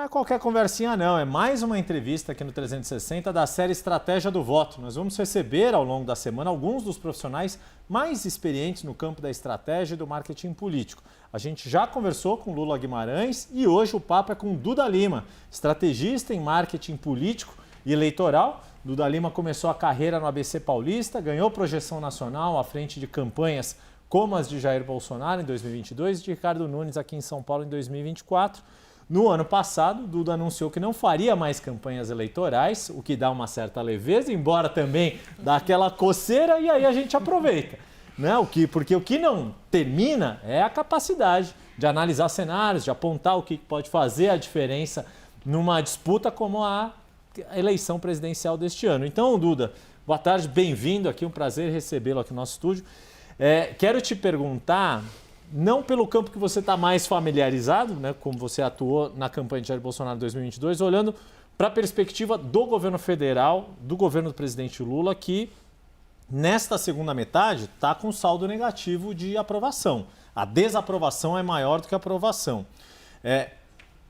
é qualquer conversinha não, é mais uma entrevista aqui no 360 da série Estratégia do Voto. Nós vamos receber ao longo da semana alguns dos profissionais mais experientes no campo da estratégia e do marketing político. A gente já conversou com Lula Guimarães e hoje o papo é com Duda Lima, estrategista em marketing político e eleitoral. Duda Lima começou a carreira no ABC Paulista, ganhou projeção nacional à frente de campanhas como as de Jair Bolsonaro em 2022 e de Ricardo Nunes aqui em São Paulo em 2024. No ano passado, Duda anunciou que não faria mais campanhas eleitorais, o que dá uma certa leveza, embora também dá aquela coceira, e aí a gente aproveita. Né? Porque o que não termina é a capacidade de analisar cenários, de apontar o que pode fazer a diferença numa disputa como a eleição presidencial deste ano. Então, Duda, boa tarde, bem-vindo aqui, um prazer recebê-lo aqui no nosso estúdio. Quero te perguntar, não pelo campo que você está mais familiarizado, né, como você atuou na campanha de Jair Bolsonaro em 2022, olhando para a perspectiva do governo federal, do governo do presidente Lula, que nesta segunda metade está com saldo negativo de aprovação. A desaprovação é maior do que a aprovação.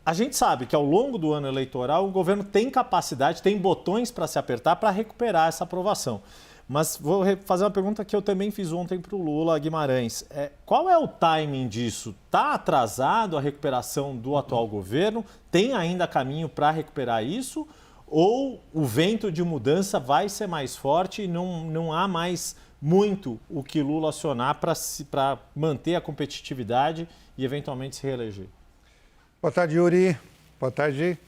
A gente sabe que ao longo do ano eleitoral o governo tem capacidade, tem botões para se apertar para recuperar essa aprovação. Mas vou fazer uma pergunta que eu também fiz ontem para o Lula Guimarães. Qual é o timing disso? Está atrasado a recuperação do atual governo? Tem ainda caminho para recuperar isso? Ou o vento de mudança vai ser mais forte e não há mais muito o que Lula acionar para manter a competitividade e eventualmente se reeleger? Boa tarde, Yuri. Boa tarde,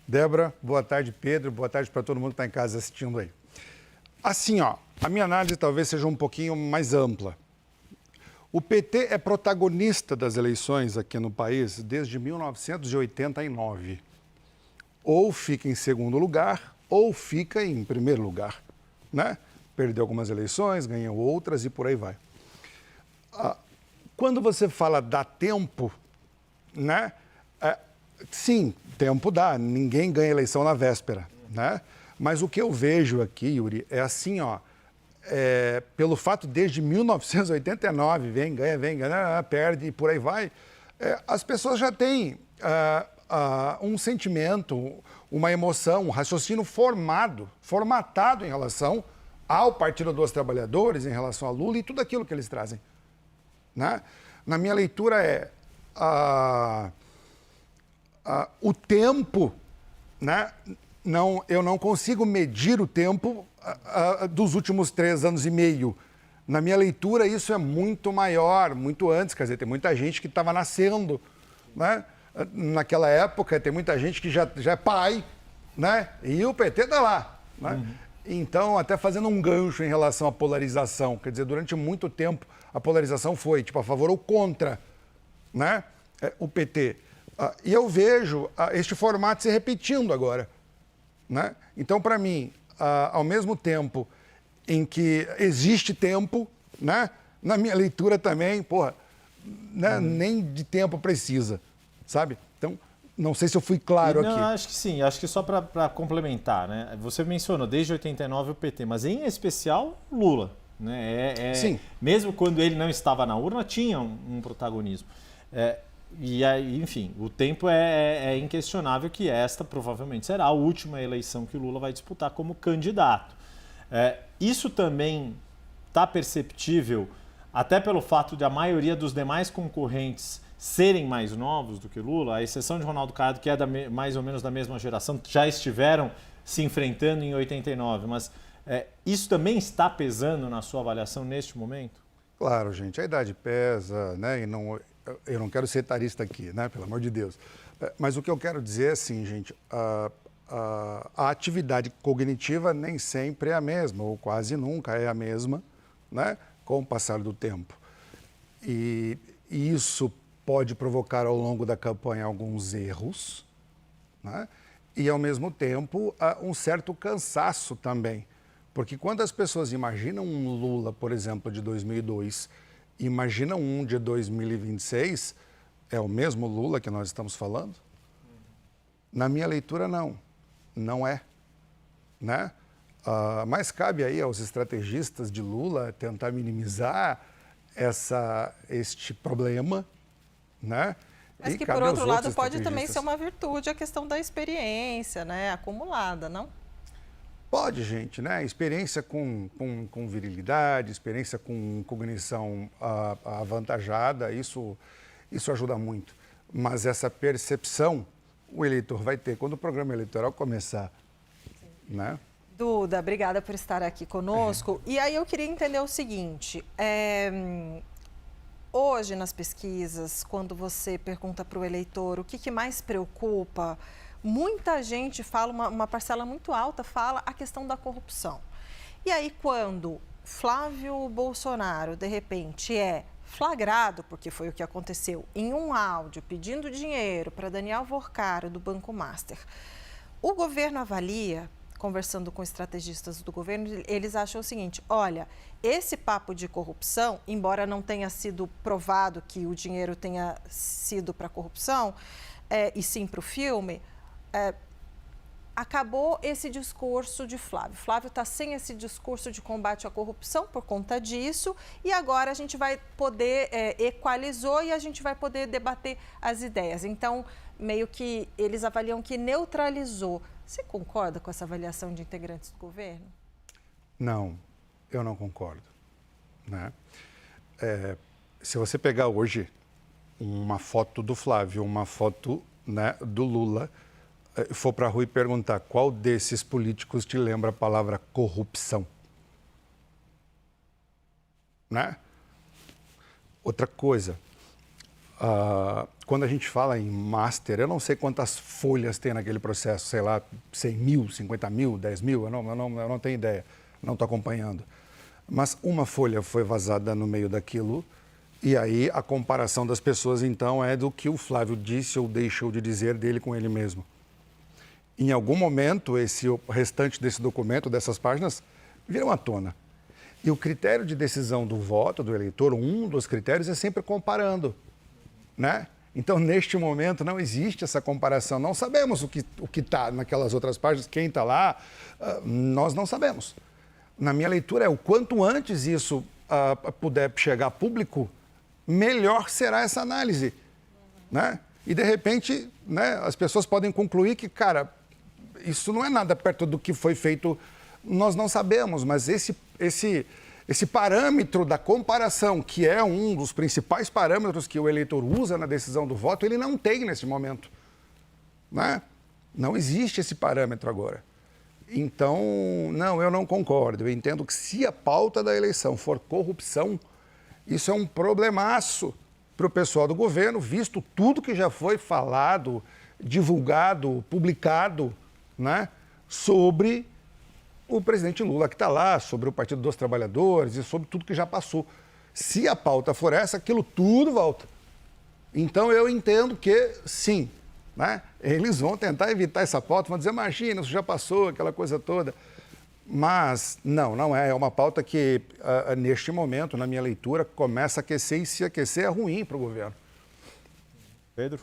Débora. Boa tarde, Pedro. Boa tarde para todo mundo que está em casa assistindo aí. Assim, a minha análise talvez seja um pouquinho mais ampla. O PT é protagonista das eleições aqui no país desde 1989. Ou fica em segundo lugar, ou fica em primeiro lugar, né? Perdeu algumas eleições, ganhou outras e por aí vai. Quando você fala dá tempo, né? Sim, tempo dá, ninguém ganha eleição na véspera, né? Mas o que eu vejo aqui, Yuri, é assim, pelo fato desde 1989, vem, ganha, perde e por aí vai, as pessoas já têm um sentimento, uma emoção, um raciocínio formatado em relação ao Partido dos Trabalhadores, em relação a Lula e tudo aquilo que eles trazem, né? Na minha leitura o tempo, né? Eu não consigo medir o tempo dos últimos 3 anos e meio. Na minha leitura, isso é muito maior, muito antes. Quer dizer, tem muita gente que estava nascendo, né? Naquela época, tem muita gente que já é pai, né? E o PT está lá, né? Uhum. Então, até fazendo um gancho em relação à polarização, quer dizer, durante muito tempo a polarização foi tipo a favor ou contra, né? O PT. E eu vejo este formato se repetindo agora, né? Então, para mim, ao mesmo tempo em que existe tempo, né? Na minha leitura também, né? Nem de tempo precisa, sabe? Então, não sei se eu fui claro aqui. Não, acho que sim. Acho que só para complementar, né? Você mencionou desde 89 o PT, mas em especial Lula, né? Sim. Mesmo quando ele não estava na urna, tinha um protagonismo. E aí, enfim, o tempo é inquestionável que esta provavelmente será a última eleição que o Lula vai disputar como candidato. Isso também está perceptível até pelo fato de a maioria dos demais concorrentes serem mais novos do que Lula, à exceção de Ronaldo Caiado, que é mais ou menos da mesma geração, já estiveram se enfrentando em 89, mas isso também está pesando na sua avaliação neste momento? Claro, gente, a idade pesa, né? Eu não quero ser etarista aqui, né? Pelo amor de Deus. Mas o que eu quero dizer é assim, gente, a atividade cognitiva nem sempre é a mesma, ou quase nunca é a mesma, né? Com o passar do tempo. E isso pode provocar ao longo da campanha alguns erros, né? E ao mesmo tempo um certo cansaço também. Porque quando as pessoas imaginam um Lula, por exemplo, de 2002, imaginam um de 2026, é o mesmo Lula que nós estamos falando? Na minha leitura, não é, né? Mas cabe aí aos estrategistas de Lula tentar minimizar este problema, né? Mas que, por outro lado, pode também ser uma virtude a questão da experiência, né, acumulada, não? Pode, gente, né? Experiência com virilidade, experiência com cognição avantajada, isso ajuda muito. Mas essa percepção o eleitor vai ter quando o programa eleitoral começar, né? Duda, obrigada por estar aqui conosco. E aí eu queria entender o seguinte, hoje nas pesquisas, quando você pergunta para o eleitor o que mais preocupa, muita gente fala, uma parcela muito alta fala a questão da corrupção. E aí quando Flávio Bolsonaro, de repente, é flagrado, porque foi o que aconteceu, em um áudio pedindo dinheiro para Daniel Vorcaro, do Banco Master, o governo avalia, conversando com estrategistas do governo, eles acham o seguinte, olha, esse papo de corrupção, embora não tenha sido provado que o dinheiro tenha sido para corrupção, e sim para o filme, acabou esse discurso de Flávio. Flávio está sem esse discurso de combate à corrupção por conta disso e agora a gente vai poder, equalizou e a gente vai poder debater as ideias. Então, meio que eles avaliam que neutralizou. Você concorda com essa avaliação de integrantes do governo? Não, eu não concordo, né? Se você pegar hoje uma foto do Flávio, uma foto, né, do Lula, for para a rua e perguntar qual desses políticos te lembra a palavra corrupção, né? Outra coisa, quando a gente fala em master, eu não sei quantas folhas tem naquele processo, sei lá, 100 mil, 50 mil, 10 mil, eu não tenho ideia, não estou acompanhando. Mas uma folha foi vazada no meio daquilo e aí a comparação das pessoas, então, é do que o Flávio disse ou deixou de dizer dele com ele mesmo. Em algum momento, o restante desse documento, dessas páginas, viram à tona. E o critério de decisão do voto do eleitor, um dos critérios, é sempre comparando, né? Então, neste momento, não existe essa comparação. Não sabemos o que está naquelas outras páginas, quem está lá, nós não sabemos. Na minha leitura, o quanto antes isso puder chegar a público, melhor será essa análise, né? E, de repente, né, as pessoas podem concluir que, cara, isso não é nada perto do que foi feito, nós não sabemos, mas esse parâmetro da comparação, que é um dos principais parâmetros que o eleitor usa na decisão do voto, ele não tem nesse momento, né? Não existe esse parâmetro agora. Então, não, eu não concordo. Eu entendo que se a pauta da eleição for corrupção, isso é um problemaço para o pessoal do governo, visto tudo que já foi falado, divulgado, publicado, né, sobre o presidente Lula que está lá, sobre o Partido dos Trabalhadores e sobre tudo que já passou. Se a pauta for essa, aquilo tudo volta. Então, eu entendo que, sim, né, eles vão tentar evitar essa pauta, vão dizer, imagina, isso já passou, aquela coisa toda. Mas, não é. É uma pauta que, neste momento, na minha leitura, começa a aquecer e se aquecer é ruim para o governo. Pedro?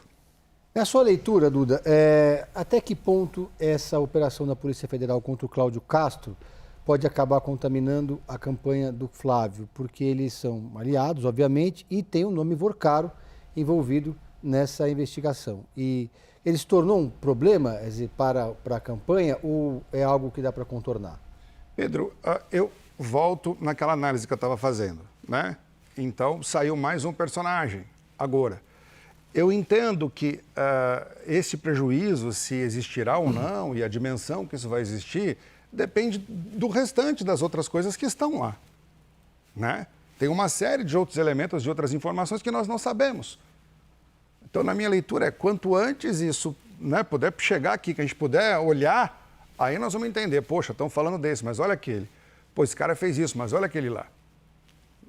Na sua leitura, Duda, até que ponto essa operação da Polícia Federal contra o Cláudio Castro pode acabar contaminando a campanha do Flávio? Porque eles são aliados, obviamente, e tem o nome Vorcaro envolvido nessa investigação. E ele se tornou um problema para a campanha ou é algo que dá para contornar? Pedro, eu volto naquela análise que eu estava fazendo, né? Então, saiu mais um personagem agora. Eu entendo que esse prejuízo, se existirá ou não, e a dimensão que isso vai existir, depende do restante das outras coisas que estão lá, né? Tem uma série de outros elementos, de outras informações que nós não sabemos. Então, na minha leitura, quanto antes isso, né, puder chegar aqui, que a gente puder olhar, aí nós vamos entender, poxa, estão falando desse, mas olha aquele. Pô, esse cara fez isso, mas olha aquele lá,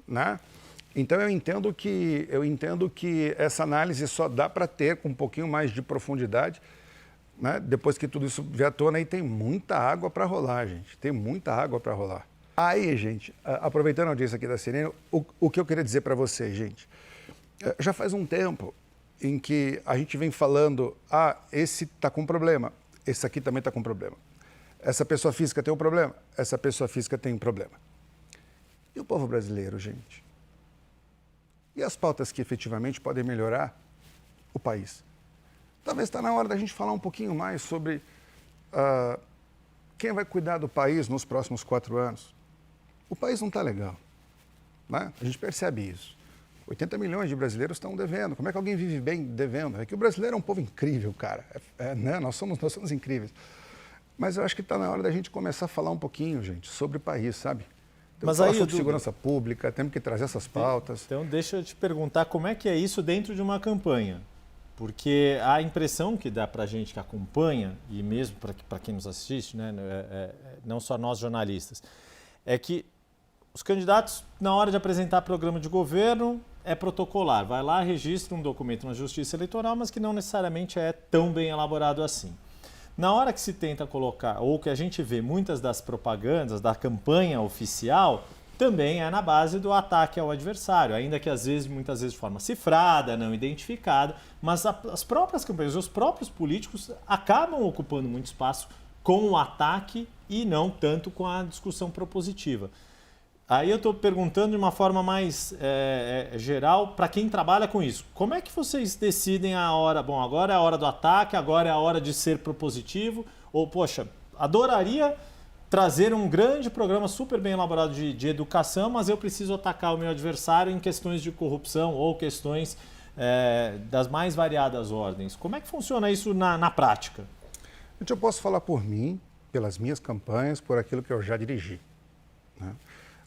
né? Então, eu entendo que essa análise só dá para ter com um pouquinho mais de profundidade, né? Depois que tudo isso vier à tona, aí tem muita água para rolar, gente. Tem muita água para rolar. Aí, gente, aproveitando a audiência aqui da Sirene, o que eu queria dizer para vocês, gente, já faz um tempo em que a gente vem falando, esse está com problema, esse aqui também está com problema. Essa pessoa física tem um problema, essa pessoa física tem um problema. E o povo brasileiro, gente? E as pautas que efetivamente podem melhorar o país. Talvez está na hora da gente falar um pouquinho mais sobre quem vai cuidar do país nos próximos 4 anos. O país não está legal, né? A gente percebe isso. 80 milhões de brasileiros estão devendo. Como é que alguém vive bem devendo? É que o brasileiro é um povo incrível, cara. Né? Nós somos incríveis. Mas eu acho que está na hora da gente começar a falar um pouquinho, gente, sobre o país, sabe? Temos que falar sobre segurança pública, temos que trazer essas pautas. Então, deixa eu te perguntar como é que é isso dentro de uma campanha. Porque a impressão que dá para a gente que acompanha, e mesmo para quem nos assiste, né, não só nós jornalistas, é que os candidatos, na hora de apresentar programa de governo, é protocolar. Vai lá, registra um documento na Justiça Eleitoral, mas que não necessariamente é tão bem elaborado assim. Na hora que se tenta colocar, ou que a gente vê muitas das propagandas, da campanha oficial, também é na base do ataque ao adversário, ainda que muitas vezes de forma cifrada, não identificada, mas as próprias campanhas, os próprios políticos acabam ocupando muito espaço com o ataque e não tanto com a discussão propositiva. Aí eu estou perguntando de uma forma mais geral para quem trabalha com isso. Como é que vocês decidem a hora? Bom, agora é a hora do ataque, agora é a hora de ser propositivo? Ou, poxa, adoraria trazer um grande programa super bem elaborado de educação, mas eu preciso atacar o meu adversário em questões de corrupção ou questões das mais variadas ordens. Como é que funciona isso na prática? Eu posso falar por mim, pelas minhas campanhas, por aquilo que eu já dirigi, né?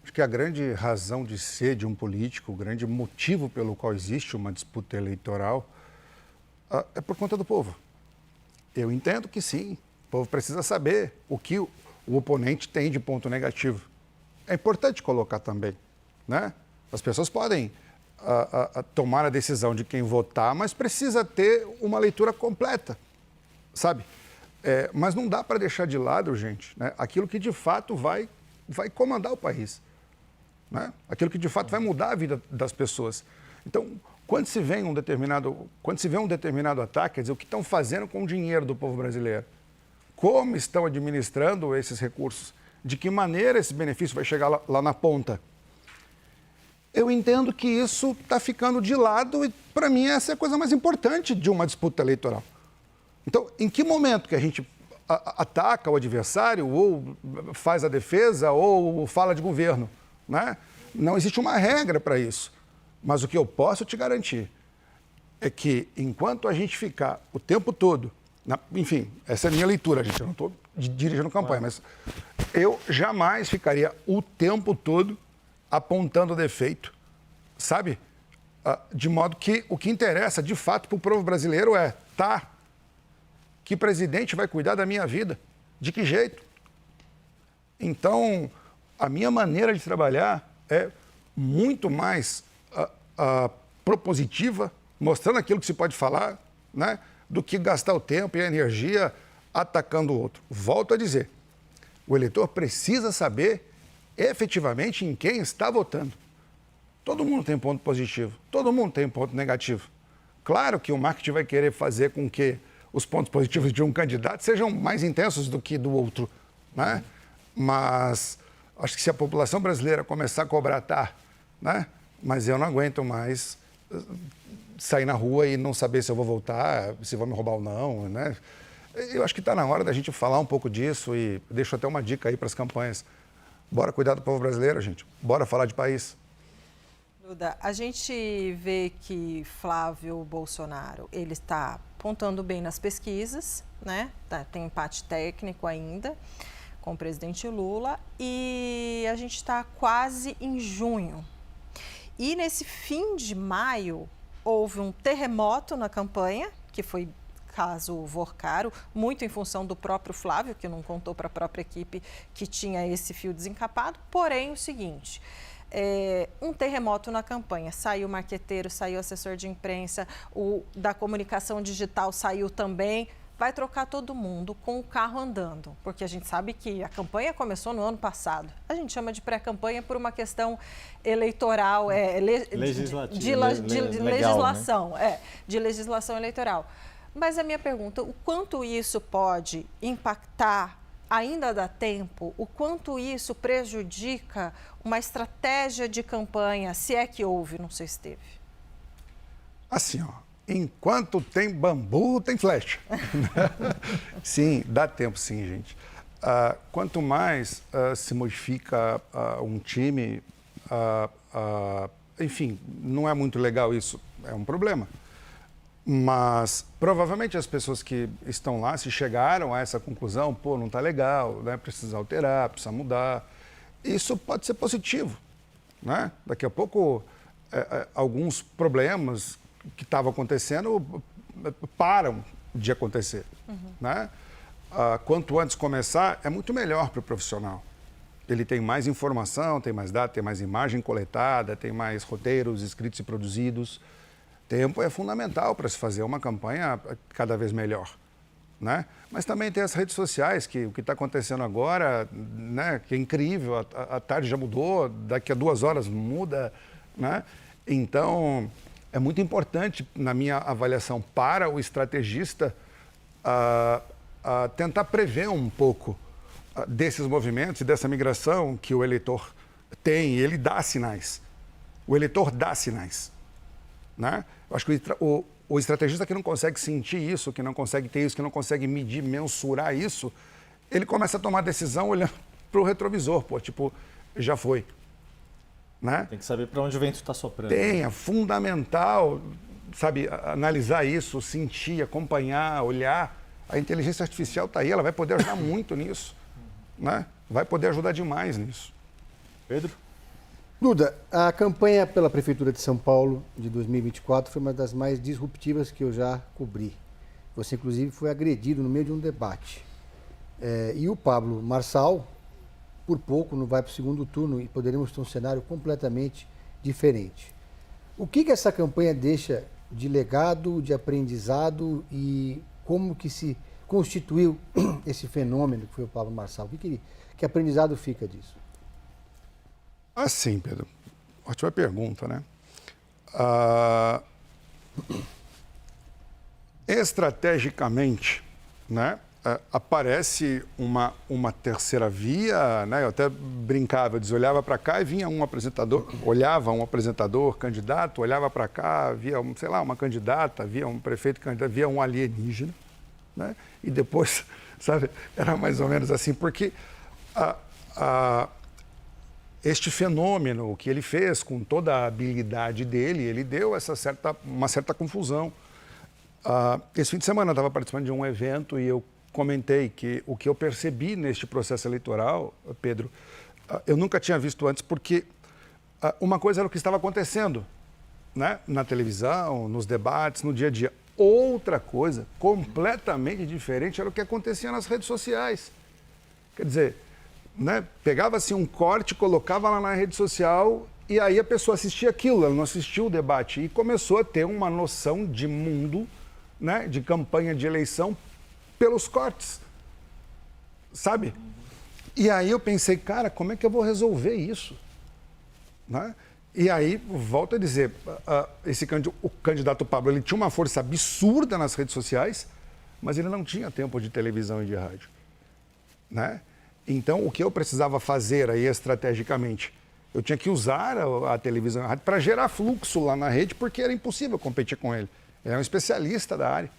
Acho que a grande razão de ser de um político, o grande motivo pelo qual existe uma disputa eleitoral é por conta do povo. Eu entendo que sim, o povo precisa saber o que o oponente tem de ponto negativo. É importante colocar também, né? As pessoas podem tomar a decisão de quem votar, mas precisa ter uma leitura completa, sabe? Mas não dá para deixar de lado, gente, né, aquilo que de fato vai comandar o país, né? Aquilo que de fato vai mudar a vida das pessoas. Então, quando se vê um determinado ataque, quer dizer, o que estão fazendo com o dinheiro do povo brasileiro? Como estão administrando esses recursos? De que maneira esse benefício vai chegar lá na ponta? Eu entendo que isso está ficando de lado e, para mim, essa é a coisa mais importante de uma disputa eleitoral. Então, em que momento que a gente ataca o adversário ou faz a defesa ou fala de governo, né? Não existe uma regra para isso. Mas o que eu posso te garantir é que enquanto a gente ficar o tempo todo, enfim, essa é a minha leitura, gente, eu não estou dirigindo campanha, mas eu jamais ficaria o tempo todo apontando defeito, sabe? De modo que o que interessa de fato para o povo brasileiro é, que presidente vai cuidar da minha vida? De que jeito? Então, a minha maneira de trabalhar é muito mais propositiva, mostrando aquilo que se pode falar, né, do que gastar o tempo e a energia atacando o outro. Volto a dizer, o eleitor precisa saber efetivamente em quem está votando. Todo mundo tem ponto positivo, todo mundo tem ponto negativo. Claro que o marketing vai querer fazer com que os pontos positivos de um candidato sejam mais intensos do que do outro, né? Mas acho que se a população brasileira começar a cobrar, né? Mas eu não aguento mais sair na rua e não saber se eu vou voltar, se vão me roubar ou não, né? Eu acho que está na hora da gente falar um pouco disso e deixo até uma dica aí para as campanhas. Bora cuidar do povo brasileiro, gente. Bora falar de país. Duda, a gente vê que Flávio Bolsonaro, ele está apontando bem nas pesquisas, né? Tem empate técnico ainda com o presidente Lula e a gente está quase em junho. E nesse fim de maio, houve um terremoto na campanha, que foi caso Vorcaro, muito em função do próprio Flávio, que não contou para a própria equipe que tinha esse fio desencapado. Porém, o seguinte, um terremoto na campanha. Saiu o marqueteiro, saiu o assessor de imprensa, o da comunicação digital saiu também. Vai trocar todo mundo com o carro andando, porque a gente sabe que a campanha começou no ano passado. A gente chama de pré-campanha por uma questão eleitoral, legislação, né? De legislação eleitoral. Mas a minha pergunta, o quanto isso pode impactar, ainda dá tempo, o quanto isso prejudica uma estratégia de campanha, se é que houve, não sei se teve. Assim, enquanto tem bambu, tem flecha. Sim, dá tempo sim, gente. Quanto mais se modifica um time, enfim, não é muito legal isso, é um problema. Mas provavelmente as pessoas que estão lá, se chegaram a essa conclusão, pô, não está legal, né? Precisa alterar, precisa mudar. Isso pode ser positivo, né? Daqui a pouco, alguns problemas que estavam acontecendo param de acontecer, né? Quanto antes começar, é muito melhor para o profissional. Ele tem mais informação, tem mais dados, tem mais imagem coletada, tem mais roteiros escritos e produzidos. Tempo é fundamental para se fazer uma campanha cada vez melhor, né? Mas também tem as redes sociais, que o que está acontecendo agora, né, que é incrível, a tarde já mudou, daqui a 2 horas muda, né? Então, é muito importante, na minha avaliação, para o estrategista, tentar prever um pouco desses movimentos e dessa migração que o eleitor tem, e ele dá sinais. O eleitor dá sinais, né? Eu acho que o estrategista que não consegue sentir isso, que não consegue ter isso, que não consegue medir, mensurar isso, ele começa a tomar decisão olhando para o retrovisor, pô, tipo, já foi, né? Tem que saber para onde o vento está soprando. É fundamental, sabe, analisar isso, sentir, acompanhar, olhar. A inteligência artificial está aí, ela vai poder ajudar muito nisso, né? Vai poder ajudar demais nisso. Pedro? Duda, a campanha pela Prefeitura de São Paulo de 2024 foi uma das mais disruptivas que eu já cobri. Você, inclusive, foi agredido no meio de um debate. E o Pablo Marçal, por pouco, não vai para o segundo turno e poderíamos ter um cenário completamente diferente. O que essa campanha deixa de legado, de aprendizado e como que se constituiu esse fenômeno que foi o Pablo Marçal? Que aprendizado fica disso? Assim, Pedro, ótima pergunta, né? Estrategicamente, né, aparece uma terceira via, né? Eu até brincava, eu dizia, olhava para cá e vinha um apresentador, olhava um apresentador candidato, olhava para cá, via, sei lá, uma candidata, via um prefeito candidato, via um alienígena, né? E depois, sabe, era mais ou menos assim, porque este fenômeno que ele fez com toda a habilidade dele, ele deu uma certa confusão. Esse fim de semana eu estava participando de um evento e eu comentei que o que eu percebi neste processo eleitoral, Pedro, eu nunca tinha visto antes, porque uma coisa era o que estava acontecendo, né, na televisão, nos debates, no dia a dia. Outra coisa, completamente diferente, era o que acontecia nas redes sociais. Quer dizer, né, pegava-se um corte, colocava lá na rede social e aí a pessoa assistia aquilo, ela não assistia o debate e começou a ter uma noção de mundo, né, de campanha de eleição pelos cortes, sabe? E aí eu pensei, cara, como é que eu vou resolver isso? Né? E aí, volto a dizer, o candidato Pablo, ele tinha uma força absurda nas redes sociais, mas ele não tinha tempo de televisão e de rádio, né? Então, o que eu precisava fazer aí estrategicamente? Eu tinha que usar a televisão e a rádio para gerar fluxo lá na rede, porque era impossível competir com ele. Ele é um especialista da área,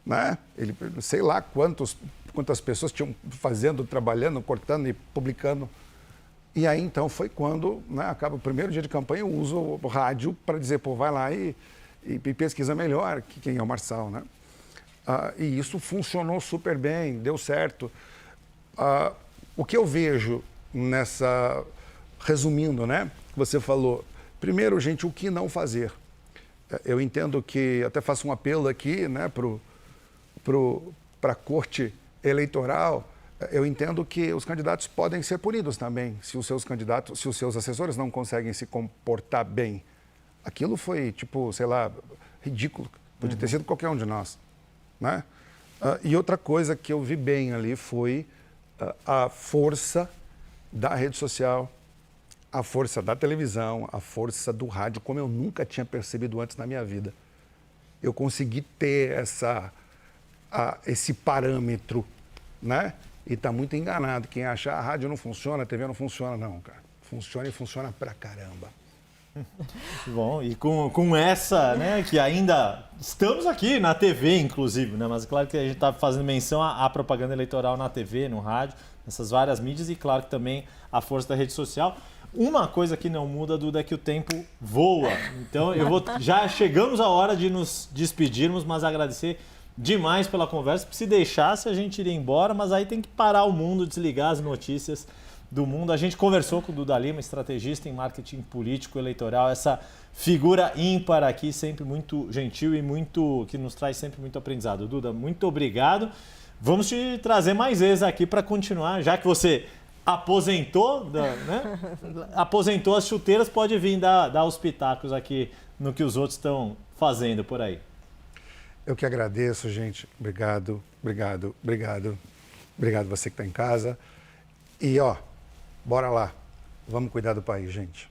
né? Ele, sei lá quantas pessoas tinham fazendo, trabalhando, cortando e publicando. E aí, então, foi quando, né, acaba o primeiro dia de campanha, eu uso o rádio para dizer, pô, vai lá e pesquisa melhor quem é o Marçal, né? E isso funcionou super bem, deu certo. O que eu vejo resumindo, né, você falou, primeiro, gente, o que não fazer? Eu entendo que, até faço um apelo aqui, né, para a corte eleitoral, eu entendo que os candidatos podem ser punidos também, se os seus assessores não conseguem se comportar bem. Aquilo foi, tipo, sei lá, ridículo, podia ter sido qualquer um de nós, né? E outra coisa que eu vi bem ali foi a força da rede social, a força da televisão, a força do rádio, como eu nunca tinha percebido antes na minha vida. Eu consegui ter esse parâmetro, né? E está muito enganado. Quem achar a rádio não funciona, a TV não funciona, não, cara. Funciona e funciona pra caramba. Bom, e com essa, né, que ainda estamos aqui na TV, inclusive, né, mas claro que a gente está fazendo menção à propaganda eleitoral na TV, no rádio, nessas várias mídias e claro que também a força da rede social. Uma coisa que não muda, Duda, é que o tempo voa. Então, já chegamos à hora de nos despedirmos, mas agradecer demais pela conversa. Se deixasse, a gente iria embora, mas aí tem que parar o mundo, desligar as notícias do mundo. A gente conversou com o Duda Lima, estrategista em marketing político eleitoral, essa figura ímpar aqui, sempre muito gentil e que nos traz sempre muito aprendizado. Duda, muito obrigado. Vamos te trazer mais vezes aqui para continuar, já que você aposentou, né? Aposentou as chuteiras, pode vir dar os pitacos aqui no que os outros estão fazendo por aí. Eu que agradeço, gente. Obrigado, obrigado, obrigado. Obrigado você que está em casa. E, bora lá. Vamos cuidar do país, gente.